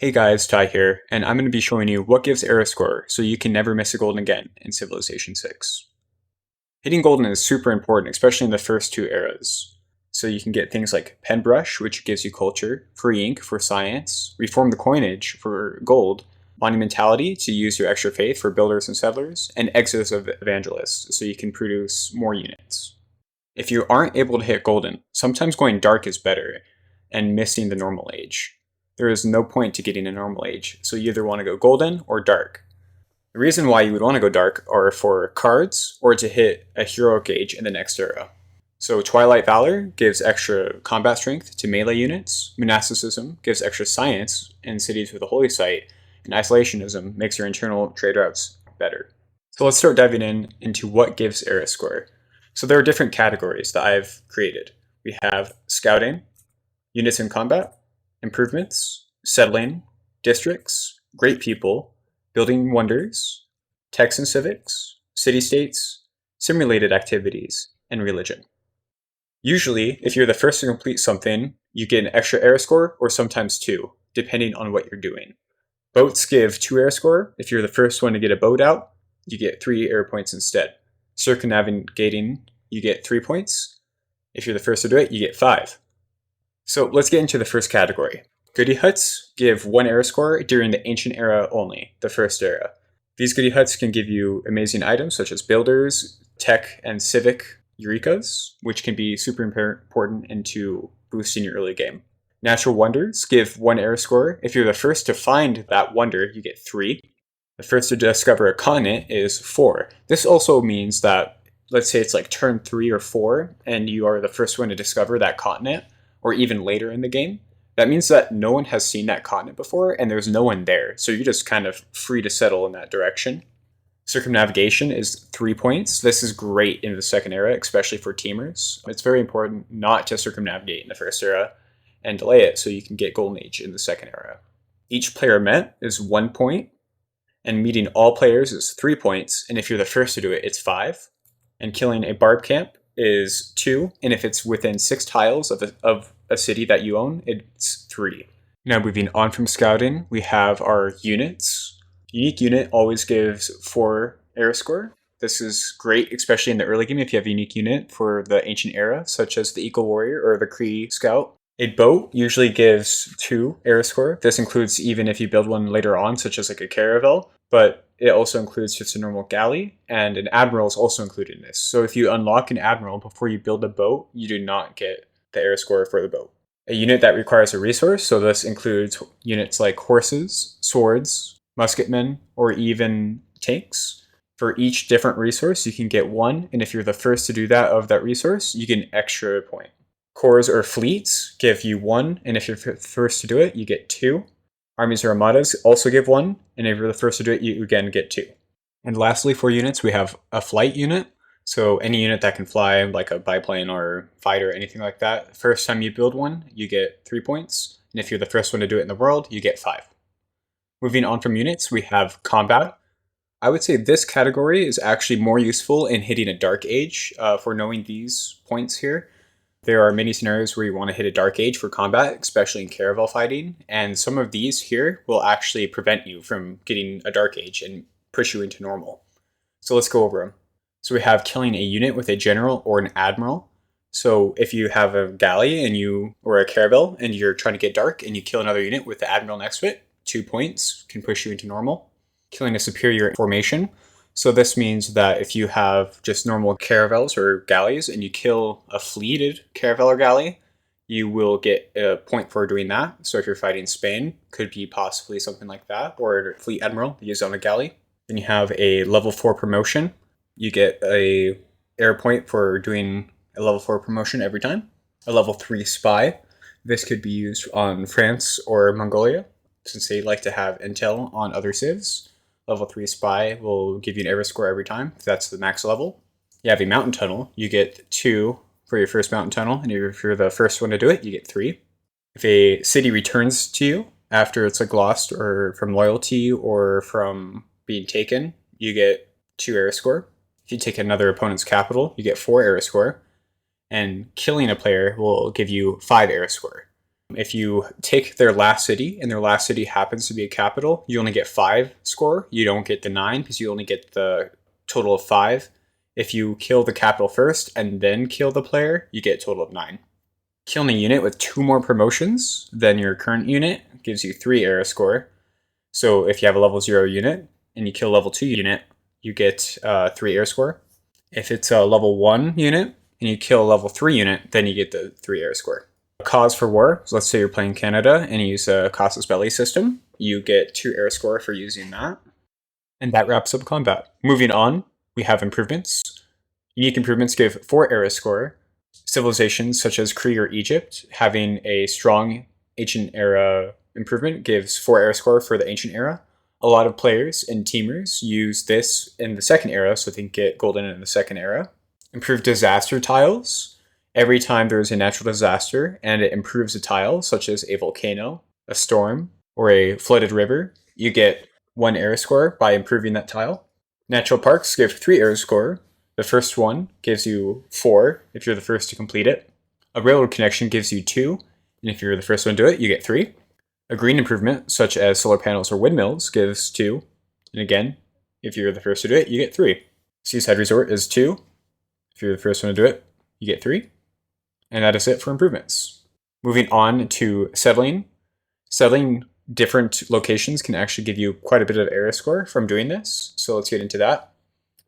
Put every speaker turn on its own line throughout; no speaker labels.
Hey guys, Ty here, and I'm going to be showing you what gives era score so you can never miss a golden again in Civilization 6. Hitting golden is super important, especially in the first two eras. So you can get things like pen brush, which gives you culture, free ink for science, reform the coinage for gold, monumentality to use your extra faith for builders and settlers, and exodus of evangelists so you can produce more units. If you aren't able to hit golden, sometimes going dark is better and missing the normal age. There is no point to getting a normal age, so you either want to go golden or dark. The reason why you would want to go dark are for cards or to hit a heroic age in the next era. So Twilight Valor gives extra combat strength to melee units, Monasticism gives extra science in cities with a holy site, and Isolationism makes your internal trade routes better. So let's start diving into what gives era score. So there are different categories that I've created. We have scouting, units in combat, improvements, settling, districts, great people, building wonders, techs and civics, city-states, simulated activities, and religion. Usually, if you're the first to complete something, you get an extra era score or sometimes two, depending on what you're doing. Boats give 2 era score. If you're the first one to get a boat out, you get 3 era points instead. Circumnavigating, you get 3 points. If you're the first to do it, you get 5. So let's get into the first category. Goody huts give 1 era score during the ancient era only, the first era. These goody huts can give you amazing items such as builders, tech, and civic eurekas, which can be super important into boosting your early game. Natural wonders give 1 era score. If you're the first to find that wonder, you get 3. The first to discover a continent is 4. This also means that, let's say it's like turn 3 or 4, and you are the first one to discover that continent, or even later in the game. That means that no one has seen that continent before, and there's no one there, so you're just kind of free to settle in that direction. Circumnavigation is 3 points. This is great in the second era, especially for teamers. It's very important not to circumnavigate in the first era and delay it so you can get Golden Age in the second era. Each player met is 1 point, and meeting all players is 3 points, and if you're the first to do it, it's 5. And killing a barb camp is 2, and if it's within 6 tiles of a city that you own, it's 3. Now moving on from scouting, we have our units. Unique unit always gives 4 era score. This is great, especially in the early game if you have a unique unit for the ancient era, such as the Eagle Warrior or the Cree Scout. A boat usually gives 2 era score. This includes even if you build one later on, such as like a caravel, but it also includes just a normal galley, and an admiral is also included in this. So if you unlock an admiral before you build a boat, you do not get the era score for the boat. A unit that requires a resource, so this includes units like horses, swords, musketmen, or even tanks. For each different resource, you can get 1, and if you're the first to do that of that resource, you get an extra point. Corps or fleets give you 1, and if you're first to do it, you get 2. Armies or armadas also give 1, and if you're the first to do it, you again get 2. And lastly, for units, we have a flight unit. So any unit that can fly, like a biplane or fighter or anything like that, first time you build one, you get 3 points. And if you're the first one to do it in the world, you get 5. Moving on from units, we have combat. I would say this category is actually more useful in hitting a dark age for knowing these points here. There are many scenarios where you want to hit a dark age for combat, especially in caravel fighting, and some of these here will actually prevent you from getting a dark age and push you into normal. So let's go over them. So we have killing a unit with a general or an admiral. So if you have a galley or a caravel and you're trying to get dark and you kill another unit with the admiral next to it, 2 points can push you into normal. Killing a superior formation. So this means that if you have just normal caravels or galleys and you kill a fleeted caravel or galley, you will get a point for doing that. So if you're fighting Spain, could be possibly something like that, or fleet admiral used on a galley. Then you have a level 4 promotion. You get a era point for doing a level 4 promotion every time. A level 3 spy. This could be used on France or Mongolia, since they like to have intel on other civs. Level 3 spy will give you an era score every time, if that's the max level. You have a mountain tunnel. You get 2 for your first mountain tunnel, and if you're the first one to do it, you get 3. If a city returns to you after it's like lost or from loyalty or from being taken, you get 2 era score. If you take another opponent's capital, you get 4 era score. And killing a player will give you 5 era score. If you take their last city and their last city happens to be a capital, you only get 5 score. You don't get the 9 because you only get the total of 5. If you kill the capital first and then kill the player, you get a total of 9. Killing a unit with 2 more promotions than your current unit gives you 3 era score. So if you have a level 0 unit and you kill a level 2 unit, you get 3 era score. If it's a level 1 unit and you kill a level 3 unit, then you get the 3 era score. Cause for war, so let's say you're playing Canada and you use a Casus Belli system, you get 2 era score for using that. And that wraps up combat. Moving on, we have improvements. Unique improvements give 4 era score. Civilizations such as Krieg or Egypt, having a strong ancient era improvement gives 4 era score for the ancient era. A lot of players and teamers use this in the second era so they can get golden in the second era. Improved disaster tiles. Every time there is a natural disaster and it improves a tile, such as a volcano, a storm, or a flooded river, you get 1 era score by improving that tile. Natural parks give 3 era score. The first one gives you 4 if you're the first to complete it. A railroad connection gives you 2, and if you're the first one to do it, you get 3. A green improvement, such as solar panels or windmills, gives 2. And again, if you're the first to do it, you get 3. Seaside Resort is 2. If you're the first one to do it, you get 3. And that is it for improvements. Moving on to settling. Settling different locations can actually give you quite a bit of era score from doing this. So let's get into that.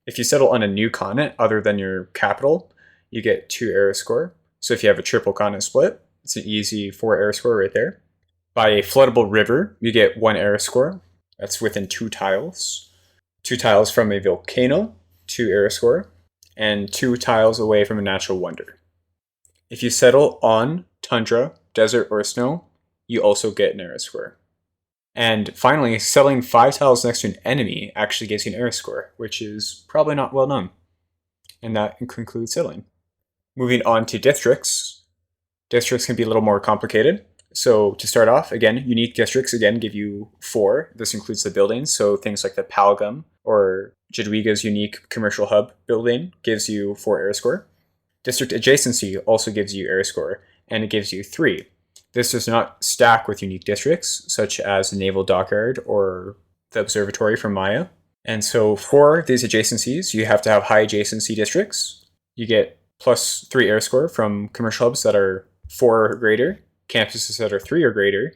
If you settle on a new continent other than your capital, you get 2 era score. So if you have a triple continent split, it's an easy 4 era score right there. By a floodable river, you get 1 era score. That's within 2 tiles. 2 tiles from a volcano, 2 era score. And 2 tiles away from a natural wonder. If you settle on tundra, desert, or snow, you also get an era score. And finally, settling 5 tiles next to an enemy actually gives you an era score, which is probably not well known. And that concludes settling. Moving on to districts. Districts can be a little more complicated. So to start off, again, unique districts again give you 4. This includes the buildings, so things like the Palgam or Jadwiga's unique commercial hub building gives you 4 era score. District adjacency also gives you era score, and it gives you 3. This does not stack with unique districts, such as the Naval Dockyard or the Observatory from Maya. And so for these adjacencies, you have to have high adjacency districts. You get plus 3 era score from commercial hubs that are 4 or greater, campuses that are 3 or greater,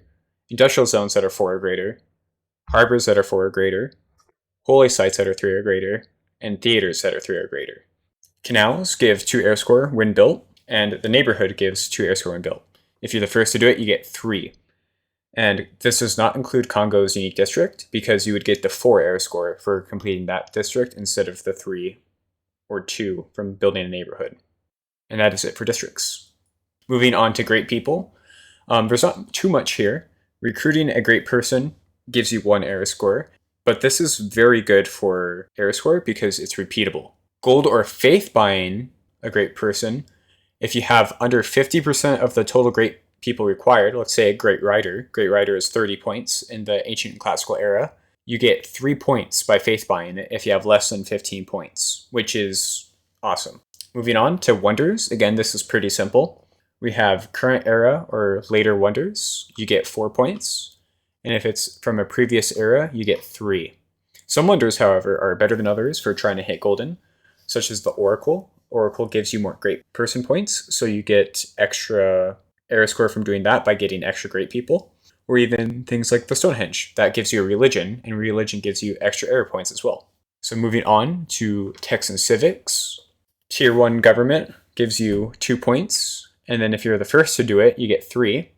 industrial zones that are 4 or greater, harbors that are 4 or greater, holy sites that are 3 or greater, and theaters that are 3 or greater. Canals give 2 era score when built, and the neighborhood gives 2 era score when built. If you're the first to do it, you get 3. And this does not include Congo's unique district, because you would get the 4 era score for completing that district instead of the 3 or 2 from building a neighborhood. And that is it for districts. Moving on to great people. There's not too much here. Recruiting a great person gives you 1 era score, but this is very good for era score because it's repeatable. Gold or faith buying a great person, if you have under 50% of the total great people required, let's say a great rider is 30 points in the ancient and classical era, you get 3 points by faith buying it if you have less than 15 points, which is awesome. Moving on to wonders, again, this is pretty simple. We have current era or later wonders, you get 4 points, and if it's from a previous era, you get 3. Some wonders, however, are better than others for trying to hit golden, such as the Oracle. Oracle gives you more great person points, so you get extra era score from doing that by getting extra great people. Or even things like the Stonehenge, that gives you a religion, and religion gives you extra era points as well. So moving on to Texan civics. Tier 1 government gives you 2 points, and then if you're the first to do it, you get 3.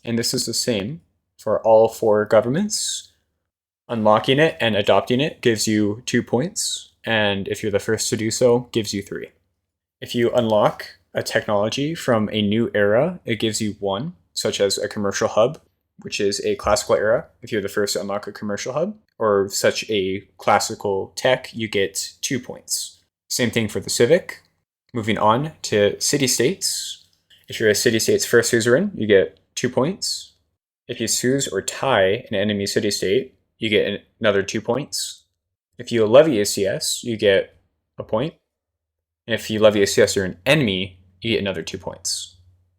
And this is the same for all 4 governments. Unlocking it and adopting it gives you 2 points, and if you're the first to do so, gives you 3. If you unlock a technology from a new era, it gives you 1, such as a commercial hub, which is a classical era. If you're the first to unlock a commercial hub, or such a classical tech, you get 2 points. Same thing for the civic. Moving on to city-states. If you're a city-state's first suzerain, you get 2 points. If you seize or tie an enemy city-state, you get another 2 points. If you levy a CS, you get a point. And if you levy a CS or an enemy, you get another 2 points.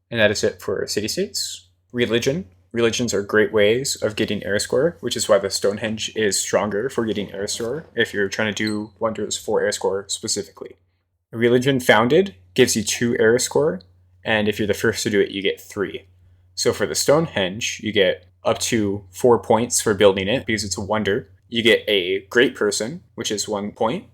And that is it for city-states. Religion. Religions are great ways of getting error score, which is why the Stonehenge is stronger for getting error score if you're trying to do wonders for error score specifically. Religion founded gives you 2 error score, and if you're the first to do it, you get 3. So for the Stonehenge, you get up to 4 points for building it because it's a wonder. You get a great person, which is 1 point,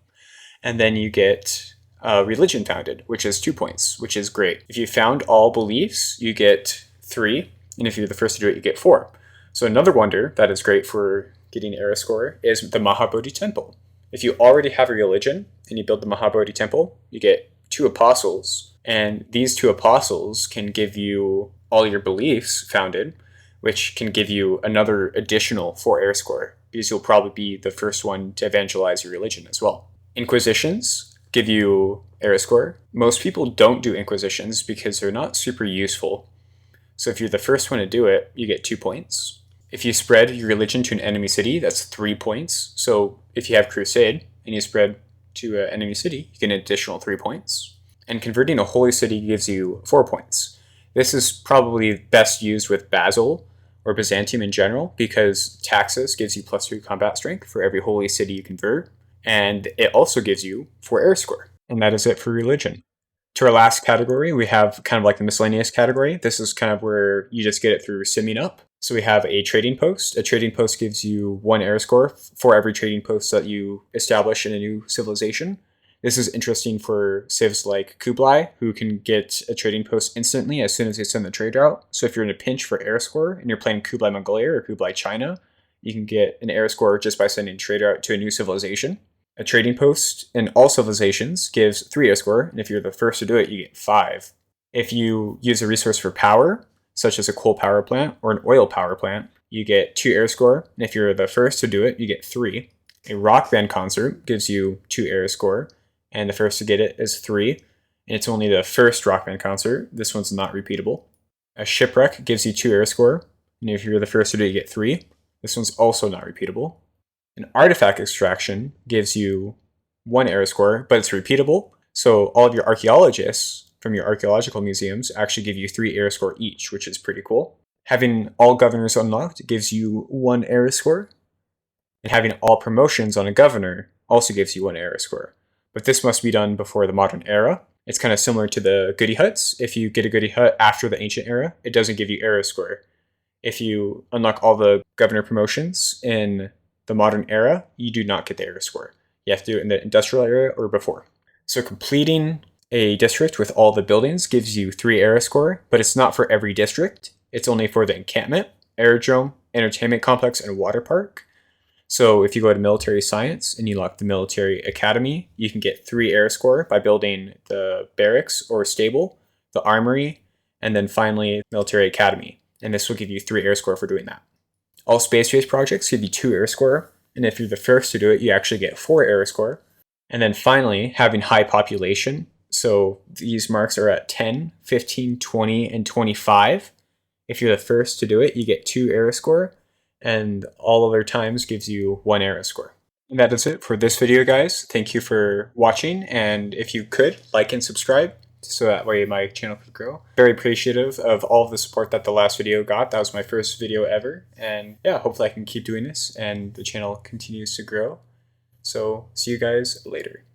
and then you get religion founded, which is 2 points, which is great. If you found all beliefs, you get 3, and if you're the first to do it, you get 4. So another wonder that is great for getting error score is the Mahabodhi Temple. If you already have a religion and you build the Mahabodhi Temple, you get 2 apostles, and these 2 apostles can give you all your beliefs founded, which can give you another additional 4 error score, because you'll probably be the first one to evangelize your religion as well. Inquisitions give you error score. Most people don't do inquisitions because they're not super useful. So if you're the first one to do it, you get 2 points. If you spread your religion to an enemy city, that's 3 points. So if you have crusade and you spread to an enemy city, you get an additional 3 points. And converting a holy city gives you 4 points. This is probably best used with Basil or Byzantium in general because Taxis gives you +3 combat strength for every holy city you convert. And it also gives you 4 error score. And that is it for religion. To our last category, we have kind of like the miscellaneous category. This is kind of where you just get it through simming up. So we have a trading post. A trading post gives you 1 error score for every trading post that you establish in a new civilization. This is interesting for civs like Kublai, who can get a trading post instantly as soon as they send the trade route. So if you're in a pinch for error score and you're playing Kublai Mongolia or Kublai China, you can get an error score just by sending a trade route to a new civilization. A trading post in all civilizations gives 3 error score, and if you're the first to do it, you get 5. If you use a resource for power, such as a coal power plant or an oil power plant, you get 2 error score, and if you're the first to do it, you get 3. A rock band concert gives you 2 error score, and the first to get it is 3, and it's only the first rock band concert. This one's not repeatable. A shipwreck gives you 2 error score, and if you're the first to do it, you get 3. This one's also not repeatable. An artifact extraction gives you 1 error score, but it's repeatable. So all of your archaeologists from your archaeological museums actually give you 3 error score each, which is pretty cool. Having all governors unlocked gives you 1 error score. And having all promotions on a governor also gives you 1 error score. But this must be done before the modern era. It's kind of similar to the goody huts. If you get a goody hut after the ancient era, it doesn't give you error score. If you unlock all the governor promotions in the modern era, you do not get the error score. You have to do it in the industrial era or before. So completing a district with all the buildings gives you 3 error score, but it's not for every district. It's only for the encampment, aerodrome, entertainment complex, and water park. So if you go to military science and you lock the military academy, you can get 3 error score by building the barracks or stable, the armory, and then finally military academy. And this will give you 3 error score for doing that. All space-based projects give you 2 error score, and if you're the first to do it, you actually get 4 error score. And then finally, having high population. So these marks are at 10, 15, 20, and 25. If you're the first to do it, you get 2 error score, and all other times gives you 1 error score. And that is it for this video, guys. Thank you for watching, and if you could, like and subscribe, so that way my channel could grow. Very appreciative of all of the support that the last video got. That was my first video ever, and yeah, hopefully I can keep doing this and the channel continues to grow. So see you guys later.